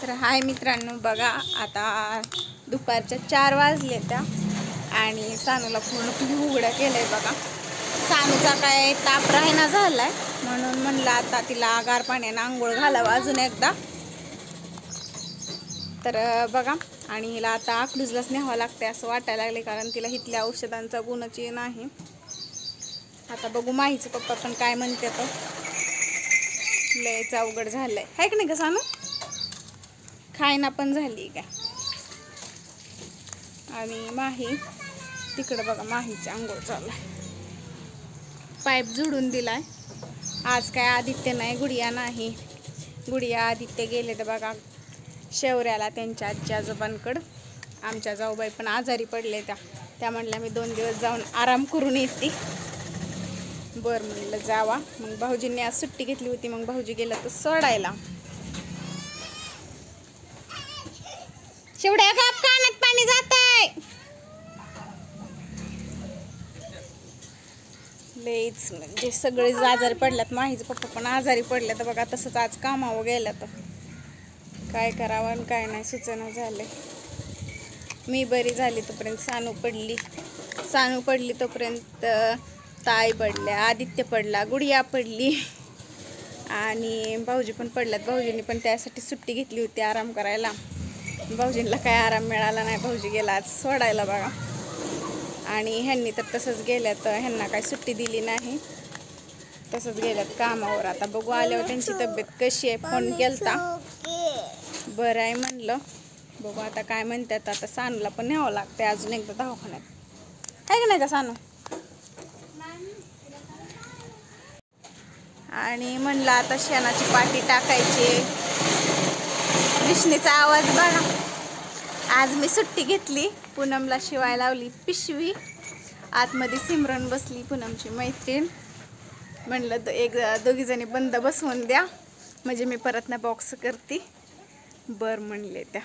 तर हाय मित्रांनो, बघा आता दुपारच्या 4 वाजले त्या आणि सानूला पूर्ण उघडा केलंय बघा. सानूचा काय ताप राहिना झालाय म्हणून म्हणलं आता तिला गार पाण्याने आंघोळ घालावं अजून एकदा. तर बघा, आणि हिला आता अकलूजलाच न्यावं लागते असं वाटायला लागले, कारण तिला इथल्या औषधांचा गुणच नाही. आता बघू माहीचं पप्पा पण काय म्हणते. तो लयच अवघड झालंय हाय की नाही का सानू? खायना पण झाली काय. आणि माही तिकडं बघा, माहीची आंघोळ चालू आहे. पाईप जोडून दिलाय. आज काय आदित्य नाही, गुडिया नाही. गुडिया आदित्य गेले तर बघा शेवऱ्याला त्यांच्या आजी आजोबांकडं. आमच्या जाऊबाई पण आजारी पडले, त्या म्हणल्या मी 2 दिवस जाऊन आराम करून येते. बरं म्हणलं जावा. मग भाऊजींनी आज सुट्टी घेतली होती, मग भाऊजी गेला तर सोडायला. शेवड्या काप, कानात पाणी जातंय. लईच म्हणजे सगळे आजारी पडल्यात. माहीच पप्पा पण आजारी पडले तर बघा. तसंच आज कामावर गेल्या तर काय करावं आणि काय नाही सुचना झाले. मी बरी झाली तोपर्यंत सानू पडली तोपर्यंत ताई पडल्या, आदित्य पडला, गुडिया पडली आणि भाऊजी पण पडल्यात. भाऊजींनी पण त्यासाठी सुट्टी घेतली होती आराम करायला. भाऊजींना काय आराम मिळाला नाही. भाऊजी गेला आज सोडायला बघा. आणि ह्यांनी तर तसंच गेल्यात, ह्यांना काय सुट्टी दिली नाही, तसंच गेल्यात कामावर. आता बघू आल्यावर त्यांची तब्येत कशी आहे. फोन केलता, बरं आहे म्हणलं. बघू आता काय म्हणतात. आता सानूला पण न्यावं लागते अजून एकदा दवाखान्यात, आहे का नाही का सानू? आणि म्हणलं आता शेणाची पाटी टाकायची. विष्णीचा आवाज बघा. आज मी सुट्टी घेतली, पूनमला शिवाय लावली पिशवी. आतमध्ये सिमरन बसली, पूनमची मैत्रीण. म्हणलं दोघी जणी बंद बसवून द्या म्हणजे मी परत ना बॉक्स करते. बर म्हणले त्या.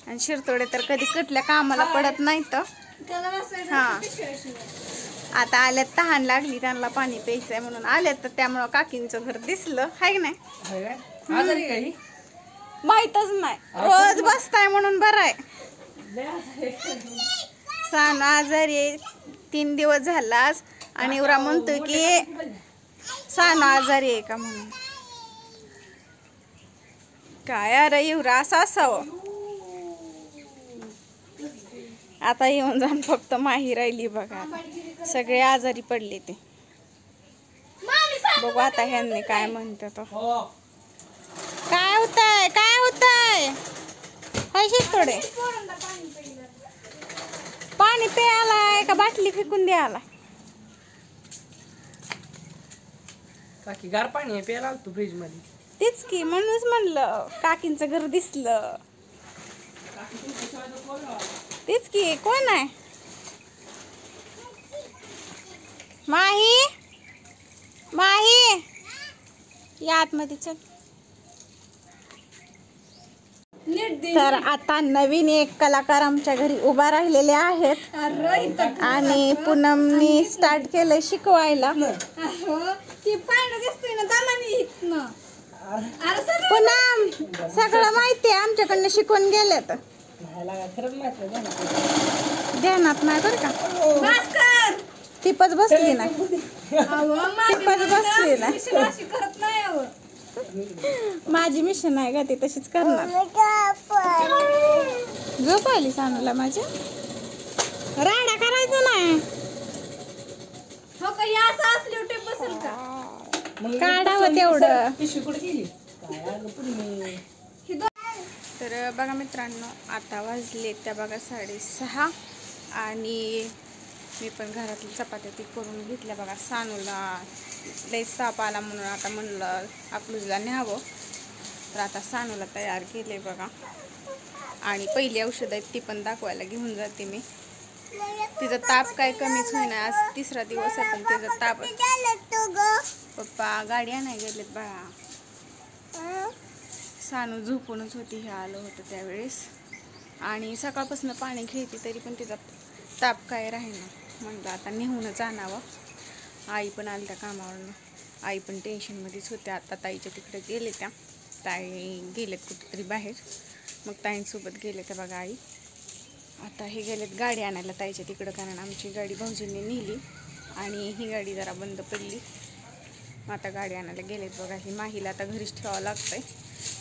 आणि शिरतोडे तर कधी कटल्या कामाला पडत नाही तर. हां, आता आल्यात, तहान लागली त्यांना, पाणी प्यायचंय म्हणून आल्यात. तर त्यामुळं काकींचं घर दिसलं, हाय की नाही? माहीतच नाही, रोज बसताय म्हणून बरं आहे. सानू आजारी 3 दिवस झालाच आणि उरा म्हणतोय की सानू आजारी आहे का म्हणून. काय अरे युवरा असं असावं. आता येऊन जाऊन फक्त माही राहिली बघा. सगळे आजारी पडले ते. बघू आता ह्यांनी काय म्हणतात. काय होतंय, काय होतंय? पैसेच थोडे पाणी प्यायलाय का बाटली फेकून द्यायला? काकी गार पाणी आहे प्यायला तू फ्रीज मध्ये. तेच की, म्हणूनच म्हणलं काकींचं घर दिसलं. तेच की, कोण आहे? माही, माही या आतमध्ये चल. तर आता नवीन एक कलाकार आमच्या घरी उभा राहिलेले आहेत आणि पूनमनी स्टार्ट केलंय शिकवायला. पूनम सगळं माहिती आहे, आमच्याकडनं शिकवून गेले तर ध्यानात नाही बरं का. टिपच बसली ना, टिपच बसली ना. माझी मिशन आहे का ती तशीच करणार. झोप आली सानूला माझ्या. राडा करायचं नाही. काढावं तेवढं. तर बघा मित्रांनो, आता वाजले त्या बघा 6:30 आणि मी पण घरातली चपात्या ती करून घेतल्या बघा. सानूला लई ताप आला म्हणून आता म्हणलं अकलूजला न्यावं. तर आता सानूला तयार केले बघा. आणि पहिली औषध आहेत ती पण दाखवायला घेऊन जाते मी. तिचा ताप काय कमीच होईना. आज 3रा दिवस आहे पण तिचा ताप. पप्पा गाड्या नाही गेलेत बाळा. सानू झोपूनच होती, हे आलं होतं त्यावेळेस. आणि सकाळपासून पाणी खेळते तरी पण तिचा ताप काय राहीना. म्हणलं आता नेहूनच आणावं. आई पण आली त्या कामावरून. आई पण टेन्शनमध्येच होत्या. आता ताईच्या तिकडे गेले त्या. ताई गेलेत कुठेतरी बाहेर, मग ताईंसोबत गेले तर बघा आई. आता हे गेलेत गाडी आणायला ताईच्या तिकडं, कारण आमची गाडी भाऊजींनी नेली आणि ही गाडी जरा बंद पडली. आता गाडी आणायला गेलेत बघा. ही माहीला आता घरीच ठेवावं लागतंय.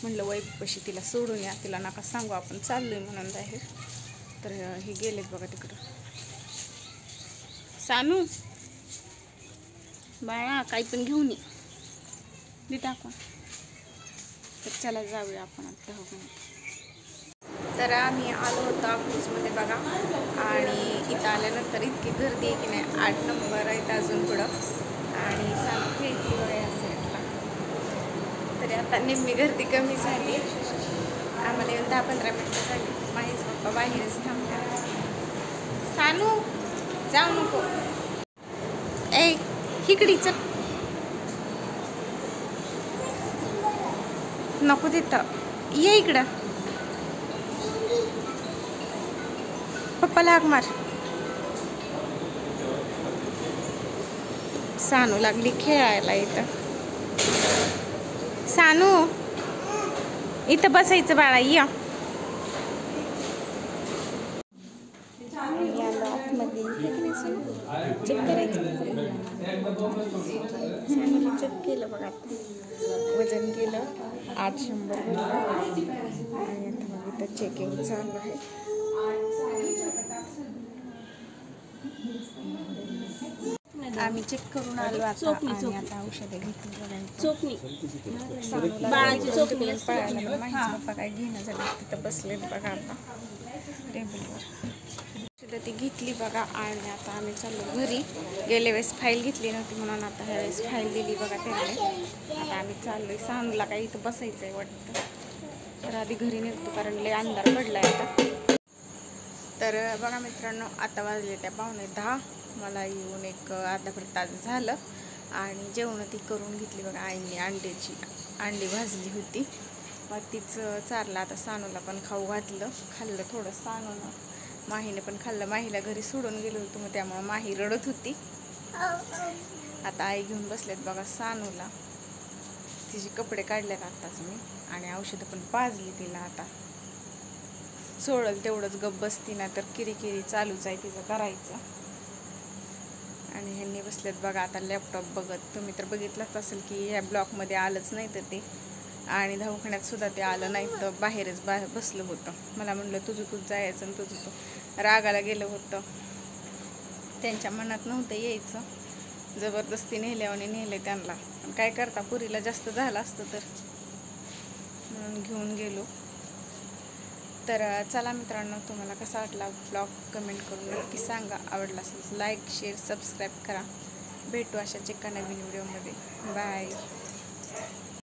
म्हणलं वैपशी तिला सोडून या, तिला नका सांगू आपण चाललोय म्हणून बाहेर. तर हे गेलेत बघा तिकडं. सानू बाळा काही पण घेऊन ये दे टाकून. तर चला जाऊया आपण आता दवाखान्यात. तर आम्ही आलो होतो अकलूजमध्ये बघा, आणि इथं आल्यानंतर इतकी गर्दी आहे की नाही. 8 नंबर आहेत अजून पुढं, आणि सानू खेळती बघा या साईडला. तरी आता निम्मी गर्दी कमी झाली. आम्हाला येऊन 10-15 मिनटं झाली. माझेच पप्पा बाहेरच थांबतात. सानू जाऊ नको, ए इकडे चल, नको तिथं ये इकडं. पप्पाला हाक मार. सानू लागली खेळायला इथं. सानू इथं बसायचं बाळा, या. चेक करायचं, चेक केलं बघा. वजन केलं, 800 भरलं, आणि आता मग इथं चेकिंग चालू आहे. आम्ही चेक करून आलो आता, आणि आता औषधे घेतली बघायला. पप्पा काय घेणं झालं, तिथं बसलेत बघा आता टेबलवर. ती घेतली बघा, आणि आता आम्ही चाललो घरी. गेल्या वेळेस फाईल घेतली नव्हती म्हणून आता ह्या वेळेस फाईल दिली बघा त्याने. आता आम्ही चाललोय. सानूला काही इथं बसायचं आहे वाटतं, तर आधी घरी निघतो कारण लय अंधार पडला आहे आता. तर बघा मित्रांनो, आता वाजले त्या 9:45. मला येऊन एक अर्धा तास झालं, आणि जेवण ती करून घेतली बघा आईने. अंडी भाजली होती, मग तीच चारलं. आता सानूला पण खाऊ घातलं, खाल्लं थोडं सानूनं. माहीने पण खाल्लं. माहीला घरी सोडून गेलो होतो, मग त्यामुळे माही रडत होती. आता आई घेऊन बसलेत बघा सानूला. तिचे कपडे काढलेत आत्ताच मी, आणि औषधं पण पाजली तिला. आता सोडल तेवढंच गप्प बसती, ना तर किरीकिरी चालूच आहे तिचं करायचं. आणि ह्यांनी बसलेत बघा आता लॅपटॉप बघत. तुम्ही तर बघितलंच असेल की ह्या ब्लॉकमध्ये आलंच नाही तर ते, आणि दवाखान्यात सुद्धा ते आलं नाही, तर बाहेरच बसलं होतं. मला म्हणलं तुझं जायचं, आणि तुझं रागाला गेलं होतं. त्यांच्या मनात नव्हतं यायचं, जबरदस्ती नेल्याने नेले त्यांना. पण काय करता, पुरीला जास्त झालं असतं तर म्हणून घेऊन गेलो. तर चला मित्रांनो, तुम्हाला कसा वाटला ब्लॉग कमेंट करून नक्की सांगा. आवडला असेल लाईक, शेअर, सबस्क्राईब करा. भेटू अशाच एका नवीन व्हिडिओमध्ये. बाय.